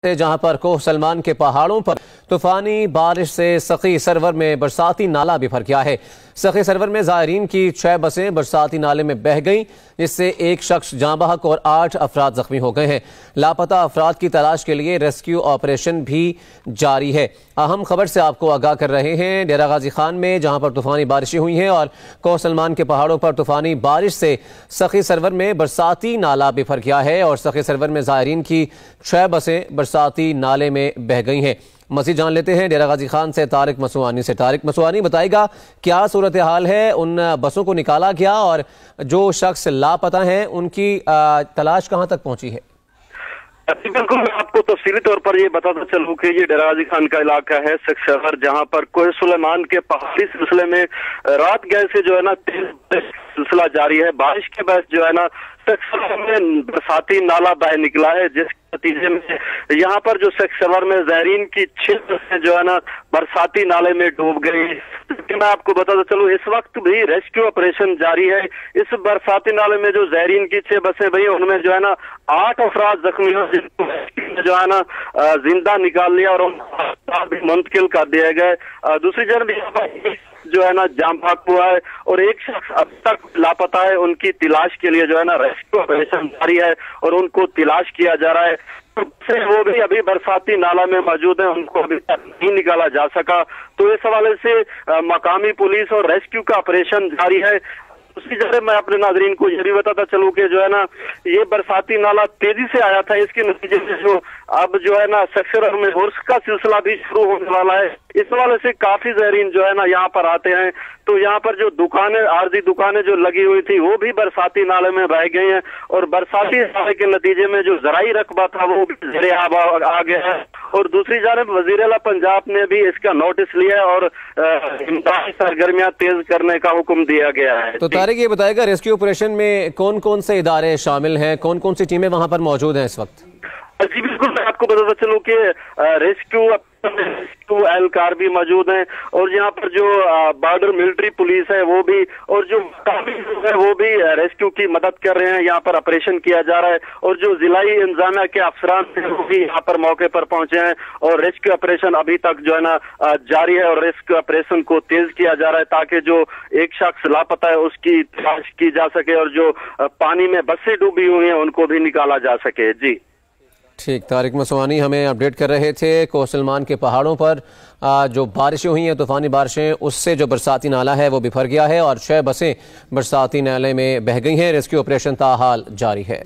जहां पर कोह सलमान के पहाड़ों पर तूफानी बारिश से सखी सरवर में बरसाती नाला बिफर गया है। सखी सरवर में ज़ायरीन की 6 बसें बरसाती नाले में बह गईं, जिससे एक शख्स जाँ बहक और 8 अफराद जख्मी हो गए हैं। लापता अफराद की तलाश के लिए रेस्क्यू ऑपरेशन भी जारी है। अहम खबर से आपको आगाह कर रहे हैं डेरा गाजी खान में, जहां पर तूफानी बारिशें हुई हैं और कोह सलमान के पहाड़ों पर तूफानी बारिश से सखी सरवर में बरसाती नाला बिफर गया है और सखी सरवर में ज़ायरीन की 6 बसें बरसाती नाले में बह गई हैं। मज़ीद जान लेते हैं डेरा गाजी खान से तारिक मसवानी से। तारिक मसवानी, बताएगा क्या सूरत हाल है, उन बसों को निकाला गया और जो शख्स लापता हैं उनकी तलाश कहां तक पहुंची है? बिल्कुल, मैं आपको तफसीली तौर पर ये बताता चलूं कि ये डेरा गाजी खान का इलाका है शहर, जहां पर कोह सुलेमान के पहाड़ी सिलसिले में रात गए से जो है ना तेज सिलसिला जारी है। बारिश के बाद जो है ना में बरसाती नाला बह निकला है, जिस नतीजे में यहाँ पर जो सेक्टर में ज़ायरीन की 6 बसें जो है ना बरसाती नाले में डूब गई। मैं आपको बताता चलूं इस वक्त भी रेस्क्यू ऑपरेशन जारी है। इस बरसाती नाले में जो ज़ायरीन की 6 बसें भई उनमें जो है ना 8 अफराद जख्मी हुए, जिनको जो है ना जिंदा निकाल लिया और उनको मुंतकिल कर दिया गया। दूसरी जानब जो है ना जाम भाग हुआ है और एक शख्स अब तक लापता है। उनकी तलाश के लिए जो है ना रेस्क्यू ऑपरेशन जारी है और उनको तलाश किया जा रहा है। वो भी अभी बरसाती नाला में मौजूद है, उनको अभी तक नहीं निकाला जा सका। तो इस हवाले से मकामी पुलिस और रेस्क्यू का ऑपरेशन जारी है। उसी जगह मैं अपने नाजरीन को यह भी बताता चलूं कि जो है ना ये बरसाती नाला तेजी से आया था, इसके नतीजे में जो अब जो है ना सेक्टर में उर्स का सिलसिला भी शुरू होने वाला है। इस हवाले से काफी ज़ायरीन जो है ना यहाँ पर आते हैं, तो यहाँ पर जो दुकानें, आरजी दुकानें जो लगी हुई थी वो भी बरसाती नाले में बह गई हैं और बरसाती नाले के नतीजे में जो ज़राई रकबा था वो भी ज़ेरे आब आ गया है। और दूसरी जानब वज़ीर आला पंजाब ने भी इसका नोटिस लिया है और इमदादी सरगर्मियां तेज करने का हुक्म दिया गया है। तो तारिक, ये बताएगा रेस्क्यू ऑपरेशन में कौन कौन से इदारे शामिल हैं, कौन कौन सी टीमें वहां पर मौजूद हैं इस वक्त? जी बिल्कुल, मैं आपको बताता चलूं कि रेस्क्यू एहलकार भी मौजूद हैं और यहाँ पर जो बॉर्डर मिलिट्री पुलिस है वो भी, और जो मकामी लोग है वो भी रेस्क्यू की मदद कर रहे हैं। यहाँ पर ऑपरेशन किया जा रहा है और जो जिलाई इंतजामिया के अफसरान हैं वो भी यहाँ पर मौके पर पहुंचे हैं और रेस्क्यू ऑपरेशन अभी तक जो है ना जारी है और रेस्क्यू ऑपरेशन को तेज किया जा रहा है ताकि जो एक शख्स लापता है उसकी तलाश की जा सके और जो पानी में बसें डूबी हुई हैं उनको भी निकाला जा सके। जी ठीक, तारिक मसवानी हमें अपडेट कर रहे थे। कोह सलमान के पहाड़ों पर जो बारिशें हुई हैं, तूफानी बारिशें, उससे जो बरसाती नाला है वो बिफर गया है और 6 बसें बरसाती नाले में बह गई हैं। रेस्क्यू ऑपरेशन ताहाल जारी है।